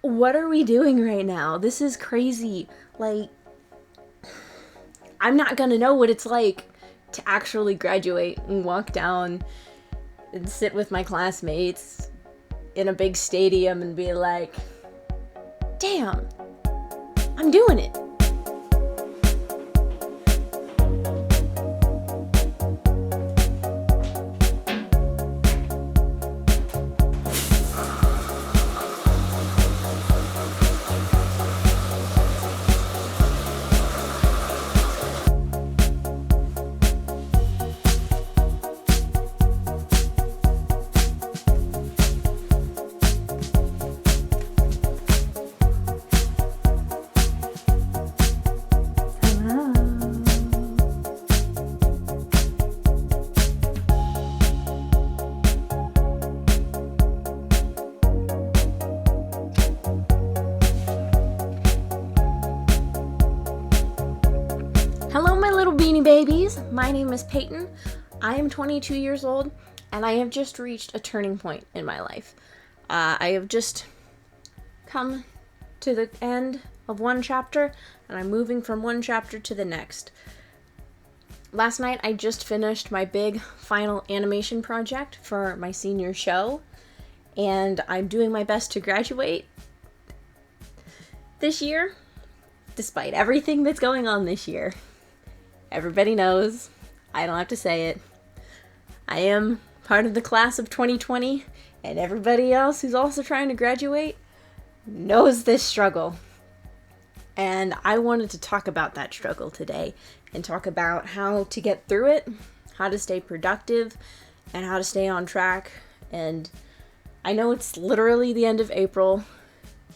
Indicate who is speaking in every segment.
Speaker 1: What are we doing right now? This is crazy. Like, I'm not gonna know what it's like to actually graduate and walk down and sit with my classmates in a big stadium and be like, damn, I'm doing it. Hello, my little beanie babies. My name is Peyton. I am 22 years old, and I have just reached a turning point in my life. I have just come to the end of one chapter, and I'm moving from one chapter to the next. Last night, I just finished my big final animation project for my senior show, and I'm doing my best to graduate this year, despite everything that's going on this year. Everybody knows. I don't have to say it. I am part of the class of 2020, and everybody else who's also trying to graduate knows this struggle. And I wanted to talk about that struggle today and talk about how to get through it, how to stay productive, and how to stay on track. And I know it's literally the end of April.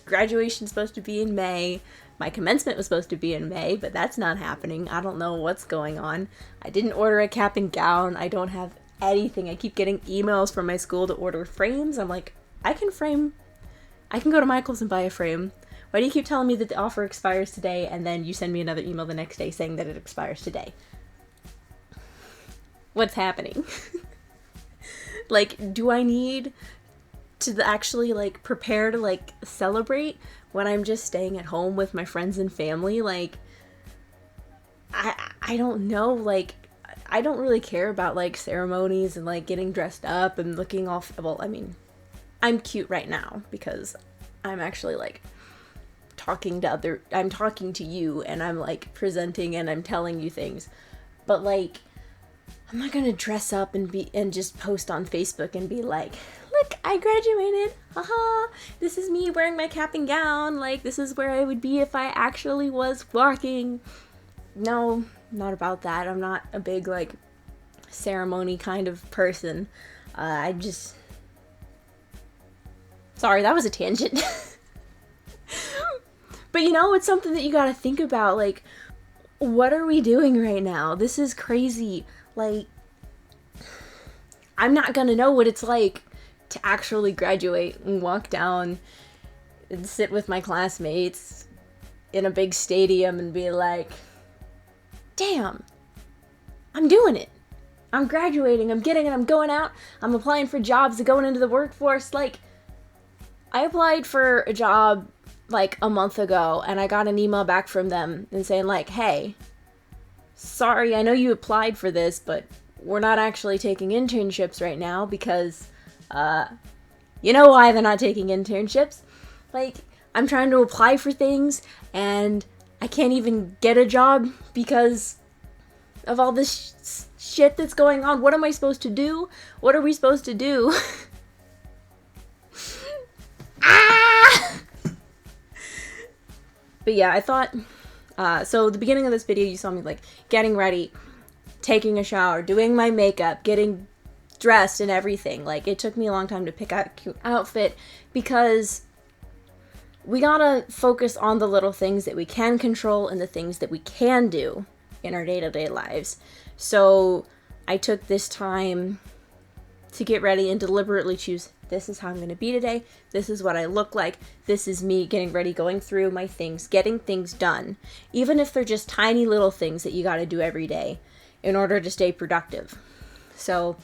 Speaker 1: Graduation's supposed to be in May. My commencement was supposed to be in May, but that's not happening. I don't know what's going on. I didn't order a cap and gown. I don't have anything. I keep getting emails from my school to order frames. I'm like, I can go to Michael's and buy a frame. Why do you keep telling me that the offer expires today, and then you send me another email the next day saying that it expires today? What's happening? Like, do I need to actually, like, prepare to, like, celebrate when I'm just staying at home with my friends and family? Like, I don't know, like, I don't really care about, like, ceremonies and, like, getting dressed up and looking all, well, I mean, I'm cute right now because I'm actually, like, I'm talking to you, and I'm, like, presenting and I'm telling you things, but, like, I'm not gonna dress up and just post on Facebook and be like, look, I graduated, haha, this is me wearing my cap and gown, like, this is where I would be if I actually was walking. No, not about that. I'm not a big, like, ceremony kind of person. Sorry, that was a tangent. But, you know, it's something that you gotta think about, like, what are we doing right now? This is crazy. Like, I'm not gonna know what it's like to actually graduate and walk down and sit with my classmates in a big stadium and be like, damn, I'm doing it. I'm graduating, I'm getting it, I'm going out, I'm applying for jobs and going into the workforce. Like, I applied for a job like a month ago, and I got an email back from them and saying, like, hey, sorry, I know you applied for this, but we're not actually taking internships right now because, you know why they're not taking internships? Like, I'm trying to apply for things, and I can't even get a job because of all this shit that's going on. What am I supposed to do? What are we supposed to do? Ah! But yeah, I thought, so the beginning of this video, you saw me, like, getting ready, taking a shower, doing my makeup, getting dressed and everything. Like, it took me a long time to pick out a cute outfit because we gotta focus on the little things that we can control and the things that we can do in our day-to-day lives. So I took this time to get ready and deliberately choose, this is how I'm going to be today, this is what I look like, this is me getting ready, going through my things, getting things done, even if they're just tiny little things that you got to do every day in order to stay productive. So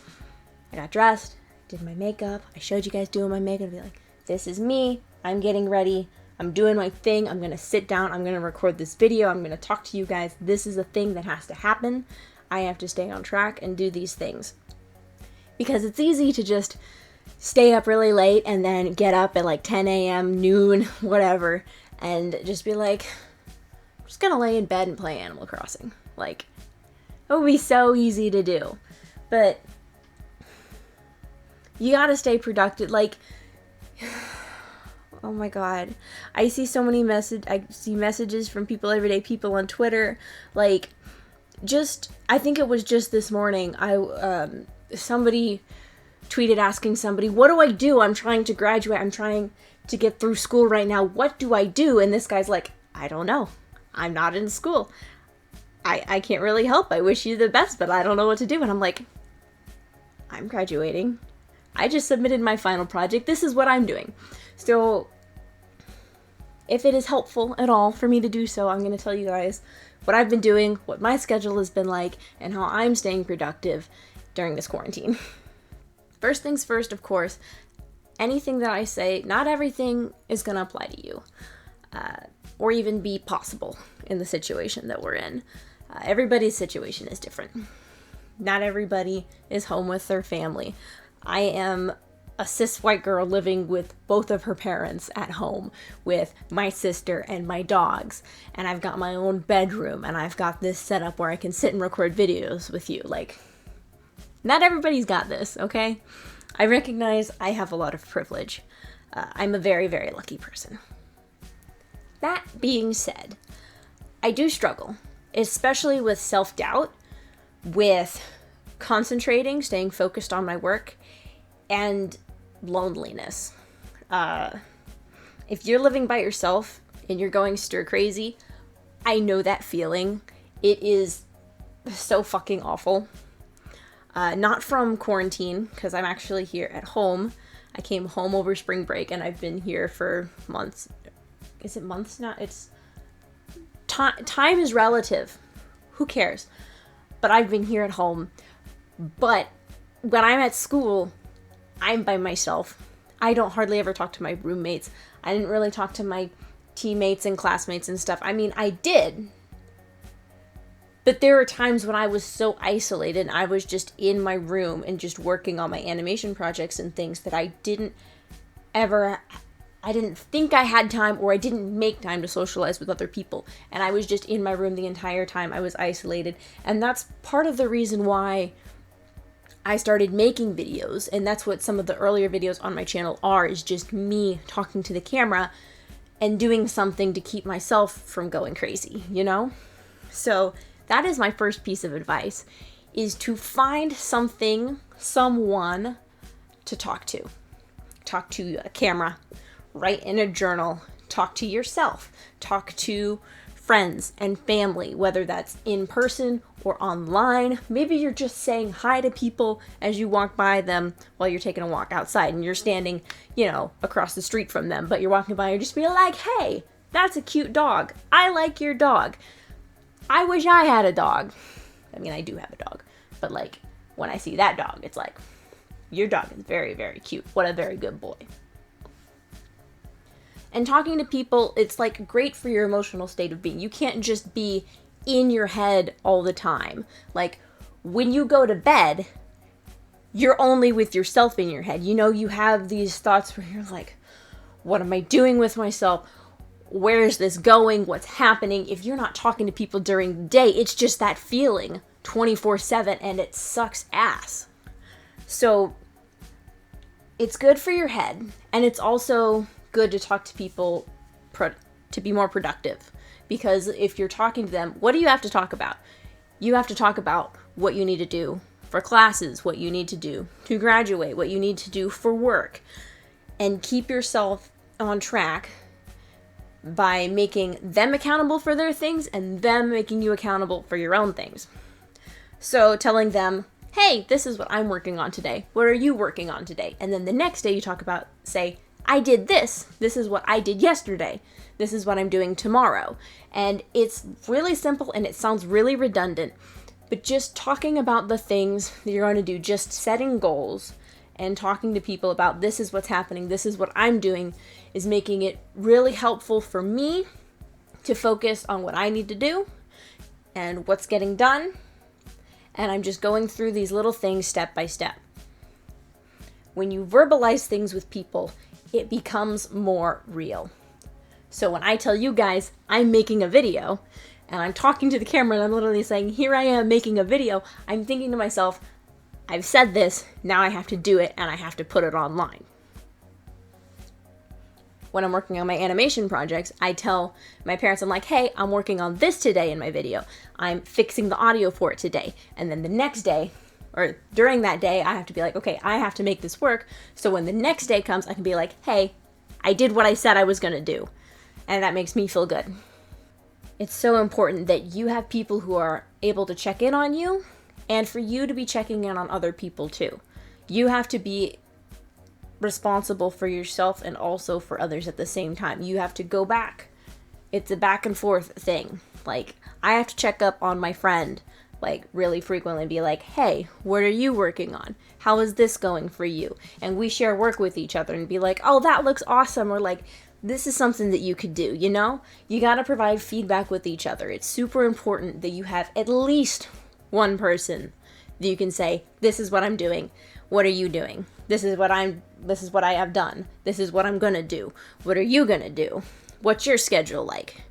Speaker 1: I got dressed, did my makeup, I showed you guys doing my makeup, be like, this is me, I'm getting ready. I'm doing my thing. I'm going to sit down. I'm going to record this video. I'm going to talk to you guys. This is a thing that has to happen. I have to stay on track and do these things. Because it's easy to just stay up really late and then get up at like 10 a.m., noon, whatever, and just be like, I'm just going to lay in bed and play Animal Crossing. Like, it would be so easy to do. But you got to stay productive. Like, oh my God. I see so many messages from people, everyday people on Twitter. Like, I think it was just this morning, somebody tweeted asking somebody, what do I do? I'm trying to graduate. I'm trying to get through school right now. What do I do? And this guy's like, I don't know. I'm not in school. I can't really help. I wish you the best, but I don't know what to do. And I'm like, I'm graduating. I just submitted my final project. This is what I'm doing. So if it is helpful at all for me to do so, I'm going to tell you guys what I've been doing, what my schedule has been like, and how I'm staying productive during this quarantine. First things first, of course, anything that I say, not everything is going to apply to you, or even be possible in the situation that we're in. Everybody's situation is different. Not everybody is home with their family. I am a cis white girl living with both of her parents at home with my sister and my dogs, and I've got my own bedroom, and I've got this set up where I can sit and record videos with you. Like, not everybody's got this, okay? I recognize I have a lot of privilege. I'm a very, very lucky person. That being said, I do struggle, especially with self-doubt, with concentrating, staying focused on my work, and loneliness. If you're living by yourself and you're going stir crazy, I know that feeling. It is so fucking awful. Not from quarantine, because I'm actually here at home. I came home over spring break and I've been here for months. Is it months now? It's time is relative. Who cares? But I've been here at home. But when I'm at school, I'm by myself. I don't hardly ever talk to my roommates. I didn't really talk to my teammates and classmates and stuff. I mean, I did. But there were times when I was so isolated and I was just in my room and just working on my animation projects and things that I didn't think I had time, or I didn't make time to socialize with other people. And I was just in my room the entire time. I was isolated. And that's part of the reason why I started making videos. And that's what some of the earlier videos on my channel are, is just me talking to the camera and doing something to keep myself from going crazy, you know? So that is my first piece of advice, is to find someone to talk to. Talk to a camera, write in a journal, talk to yourself, talk to friends and family, whether that's in person or online. Maybe you're just saying hi to people as you walk by them while you're taking a walk outside and you're standing, across the street from them, but you're walking by and you're just being like, hey, that's a cute dog. I like your dog. I wish I had a dog. I mean, I do have a dog, but like when I see that dog, it's like, your dog is very, very cute. What a very good boy. And talking to people, it's like great for your emotional state of being. You can't just be in your head all the time. Like when you go to bed, you're only with yourself in your head. You have these thoughts where you're like, what am I doing with myself? Where is this going? What's happening? If you're not talking to people during the day, it's just that feeling 24/7, and it sucks ass. So it's good for your head, and it's also good to talk to people to be more productive. Because if you're talking to them, what do you have to talk about? You have to talk about what you need to do for classes, what you need to do to graduate, what you need to do for work, and keep yourself on track by making them accountable for their things and them making you accountable for your own things. So telling them, hey, this is what I'm working on today. What are you working on today? And then the next day you talk about, say, I did this. This is what I did yesterday. This is what I'm doing tomorrow. And it's really simple and it sounds really redundant, but just talking about the things that you're going to do, just setting goals and talking to people about this is what's happening, this is what I'm doing, is making it really helpful for me to focus on what I need to do and what's getting done. And I'm just going through these little things step by step. When you verbalize things with people, it becomes more real. So when I tell you guys I'm making a video, and I'm talking to the camera and I'm literally saying, here I am making a video, I'm thinking to myself, I've said this, now I have to do it and I have to put it online. When I'm working on my animation projects, I tell my parents, I'm like, hey, I'm working on this today in my video. I'm fixing the audio for it today. And then the next day, or during that day, I have to be like, okay, I have to make this work. So when the next day comes, I can be like, hey, I did what I said I was going to do. And that makes me feel good. It's so important that you have people who are able to check in on you, and for you to be checking in on other people too. You have to be responsible for yourself and also for others at the same time. You have to go back. It's a back and forth thing. Like, I have to check up on my friend, like, really frequently and be like, hey, what are you working on? How is this going for you? And we share work with each other and be like, oh, that looks awesome. Or like, this is something that you could do, you know? You got to provide feedback with each other. It's super important that you have at least one person that you can say, this is what I'm doing. What are you doing? This is what I have done. This is what I'm going to do. What are you going to do? What's your schedule like?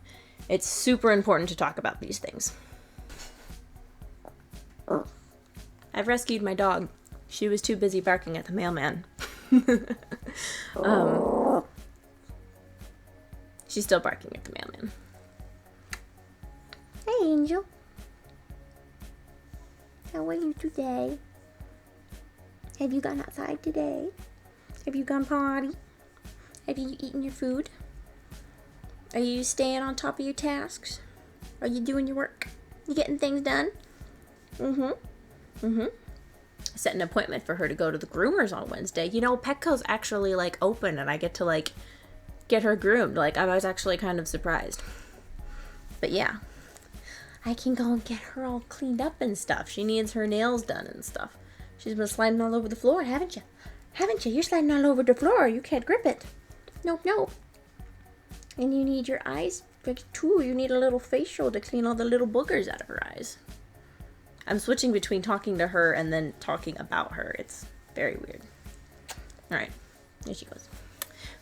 Speaker 1: It's super important to talk about these things. I've rescued my dog. She was too busy barking at the mailman. She's still barking at the mailman. Hey, Angel. How are you today? Have you gone outside today? Have you gone potty? Have you eaten your food? Are you staying on top of your tasks? Are you doing your work? You getting things done? I set an appointment for her to go to the groomers on Wednesday. You know, Petco's actually, like, open and I get to, like, get her groomed. Like, I was actually kind of surprised. But yeah, I can go and get her all cleaned up and stuff. She needs her nails done and stuff. She's been sliding all over the floor, haven't you? Haven't you? You're sliding all over the floor. You can't grip it. Nope. And you need your eyes too. You need a little facial to clean all the little boogers out of her eyes. I'm switching between talking to her and then talking about her. It's very weird. All right, here she goes.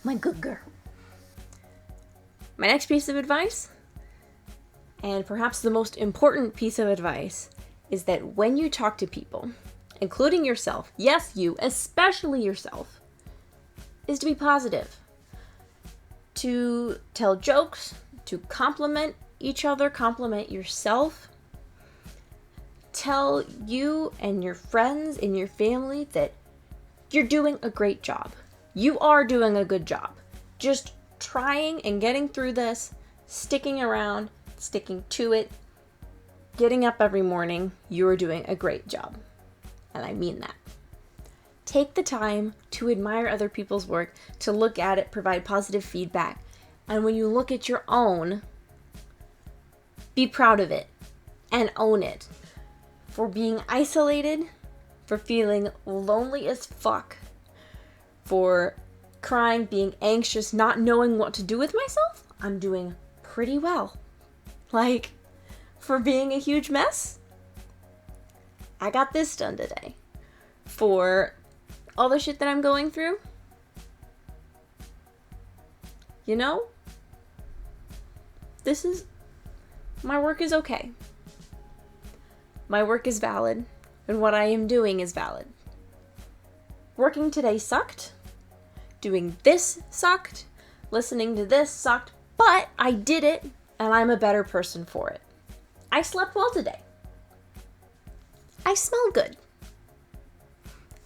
Speaker 1: My good girl. My next piece of advice, and perhaps the most important piece of advice, is that when you talk to people, including yourself, yes, you, especially yourself, is to be positive. To tell jokes, to compliment each other, compliment yourself. Tell you and your friends and your family that you're doing a great job. You are doing a good job. Just trying and getting through this, sticking around, sticking to it, getting up every morning, you are doing a great job. And I mean that. Take the time to admire other people's work, to look at it, provide positive feedback. And when you look at your own, be proud of it and own it. For being isolated, for feeling lonely as fuck, for crying, being anxious, not knowing what to do with myself, I'm doing pretty well. Like, for being a huge mess, I got this done today. For all the shit that I'm going through, you know, my work is okay. My work is valid, and what I am doing is valid. Working today sucked. Doing this sucked. Listening to this sucked. But I did it, and I'm a better person for it. I slept well today. I smell good.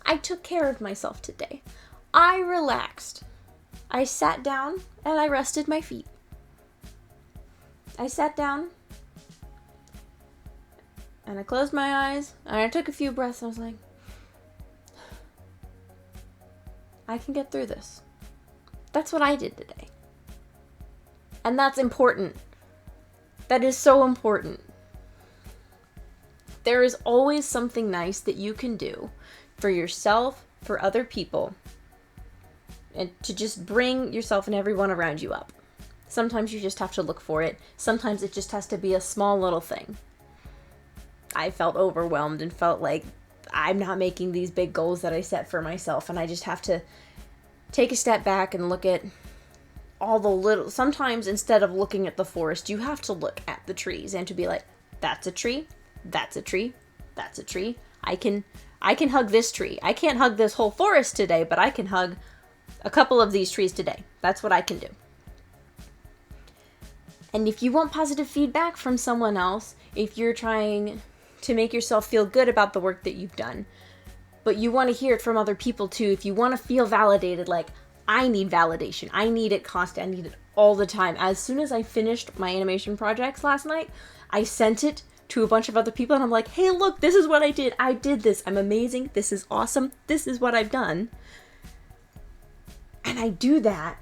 Speaker 1: I took care of myself today. I relaxed. I sat down, and I rested my feet. I sat down, and I closed my eyes, and I took a few breaths, and I was like, I can get through this. That's what I did today. And that's important. That is so important. There is always something nice that you can do for yourself, for other people and to just bring yourself and everyone around you up. Sometimes you just have to look for it. Sometimes it just has to be a small little thing. I felt overwhelmed and felt like I'm not making these big goals that I set for myself, and I just have to take a step back and look at all the little... Sometimes instead of looking at the forest, you have to look at the trees and to be like, that's a tree, that's a tree, that's a tree. I can hug this tree. I can't hug this whole forest today, but I can hug a couple of these trees today. That's what I can do. And if you want positive feedback from someone else, if you're trying to make yourself feel good about the work that you've done, but you want to hear it from other people too, if you want to feel validated, like, I need validation. I need it constant. I need it all the time. As soon as I finished my animation projects last night, I sent it to a bunch of other people and I'm like, hey, look, this is what I did. I did this. I'm amazing. This is awesome. This is what I've done. And I do that.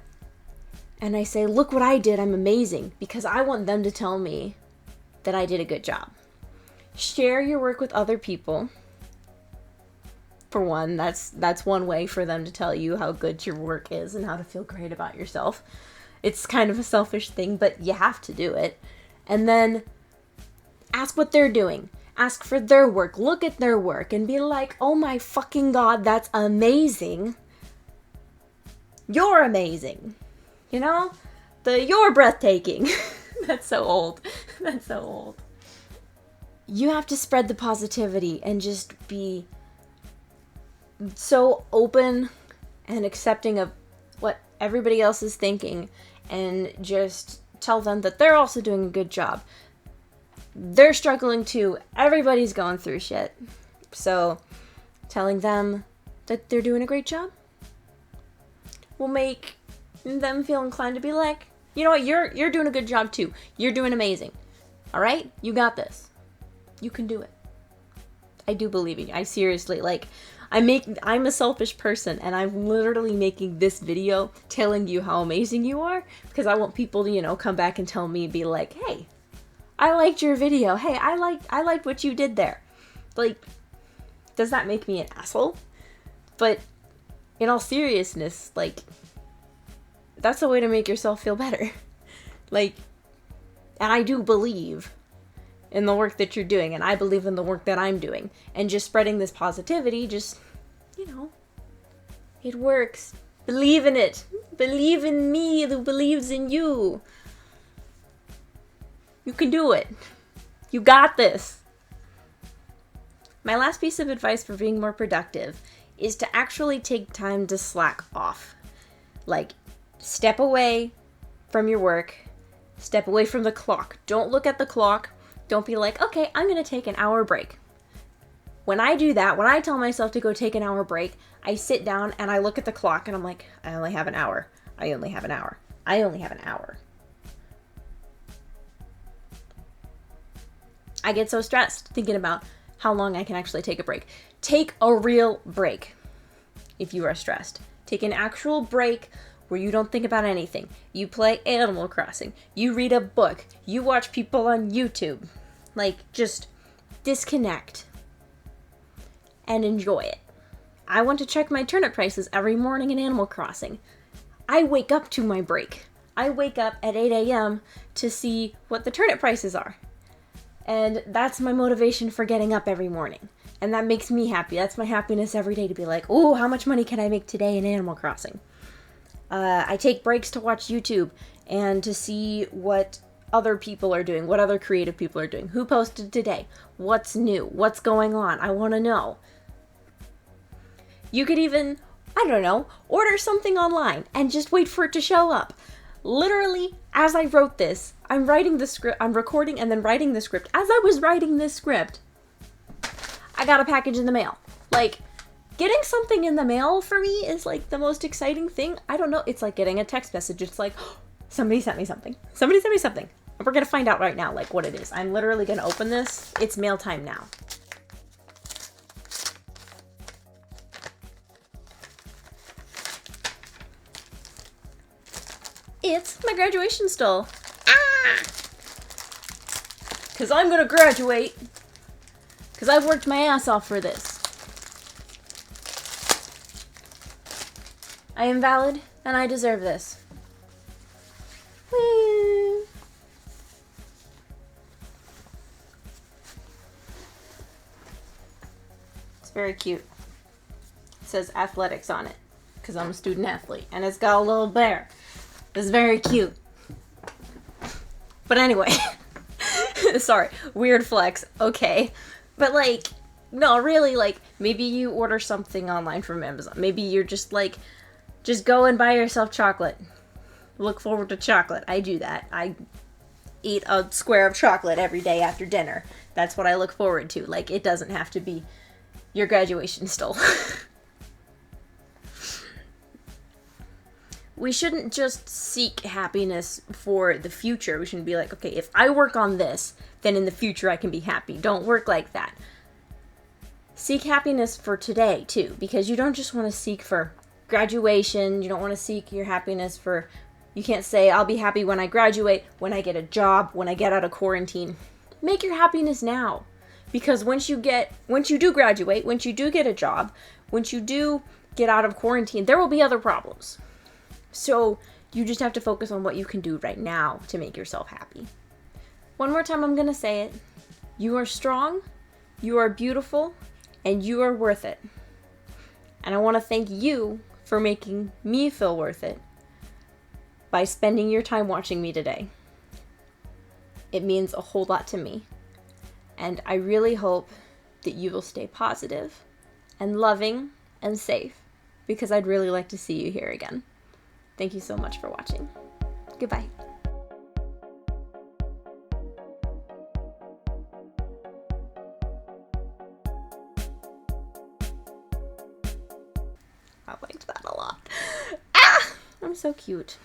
Speaker 1: And I say, look what I did. I'm amazing. Because I want them to tell me that I did a good job. Share your work with other people. For one, that's one way for them to tell you how good your work is and how to feel great about yourself. It's kind of a selfish thing, but you have to do it. And then ask what they're doing. Ask for their work. Look at their work and be like, oh my fucking God, that's amazing. You're amazing. You know? You're breathtaking. That's so old. That's so old. You have to spread the positivity and just be so open and accepting of what everybody else is thinking, and just tell them that they're also doing a good job. They're struggling too. Everybody's going through shit. So telling them that they're doing a great job will make them feel inclined to be like, you know what, you're doing a good job too. You're doing amazing. All right? You got this. You can do it. I do believe in you. I seriously, like, I'm a selfish person, and I'm literally making this video telling you how amazing you are because I want people to, you know, come back and tell me, be like, hey, I liked your video. Hey, I liked what you did there. Like, does that make me an asshole? But in all seriousness, like, that's a way to make yourself feel better. Like, and I do believe in the work that you're doing, and I believe in the work that I'm doing, and just spreading this positivity, just, you know, it works. Believe in it. Believe in me who believes in you. You can do it. You got this. My last piece of advice for being more productive is to actually take time to slack off. Like, step away from your work. Step away from the clock. Don't look at the clock. Don't be like, okay, I'm going to take an hour break. When I do that, when I tell myself to go take an hour break, I sit down and I look at the clock and I'm like, I only have an hour. I only have an hour. I only have an hour. I get so stressed thinking about how long I can actually take a break. Take a real break if you are stressed. Take an actual break where you don't think about anything. You play Animal Crossing. You read a book. You watch people on YouTube. Like, just disconnect and enjoy it. I want to check my turnip prices every morning in Animal Crossing. I wake up to my break. I wake up at 8 a.m. to see what the turnip prices are. And that's my motivation for getting up every morning. And that makes me happy. That's my happiness every day to be like, oh, how much money can I make today in Animal Crossing? I take breaks to watch YouTube and to see what other people are doing, what other creative people are doing, who posted today, what's new, what's going on. I want to know. You could even, I don't know, order something online and just wait for it to show up. Literally, as I wrote this, I'm writing the script, I'm recording and then writing the script. As I was writing this script, I got a package in the mail. Like, getting something in the mail for me is like the most exciting thing. I don't know. It's like getting a text message. It's like, oh, somebody sent me something. Somebody sent me something. And we're going to find out right now, like, what it is. I'm literally going to open this. It's mail time now. It's my graduation stole. Ah! Because I'm going to graduate. Because I've worked my ass off for this. I am valid, and I deserve this. Woo! It's very cute. It says athletics on it, because I'm a student athlete, and it's got a little bear. It's very cute. But anyway, sorry, weird flex, okay. But like, no, really, like, maybe you order something online from Amazon. Maybe you're just like, just go and buy yourself chocolate. Look forward to chocolate. I do that. I eat a square of chocolate every day after dinner. That's what I look forward to. Like, it doesn't have to be your graduation still. We shouldn't just seek happiness for the future. We shouldn't be like, okay, if I work on this, then in the future I can be happy. Don't work like that. Seek happiness for today, too, because you don't just want to seek for graduation. You don't want to seek your happiness for, you can't say, I'll be happy when I graduate, when I get a job, when I get out of quarantine. Make your happiness now. Because once you do graduate, once you do get a job, once you do get out of quarantine, there will be other problems. So you just have to focus on what you can do right now to make yourself happy. One more time, I'm going to say it. You are strong, you are beautiful, and you are worth it. And I want to thank you for making me feel worth it by spending your time watching me today. It means a whole lot to me. And I really hope that you will stay positive and loving and safe, because I'd really like to see you here again. Thank you so much for watching. Goodbye. I liked that a lot. Ah! I'm so cute.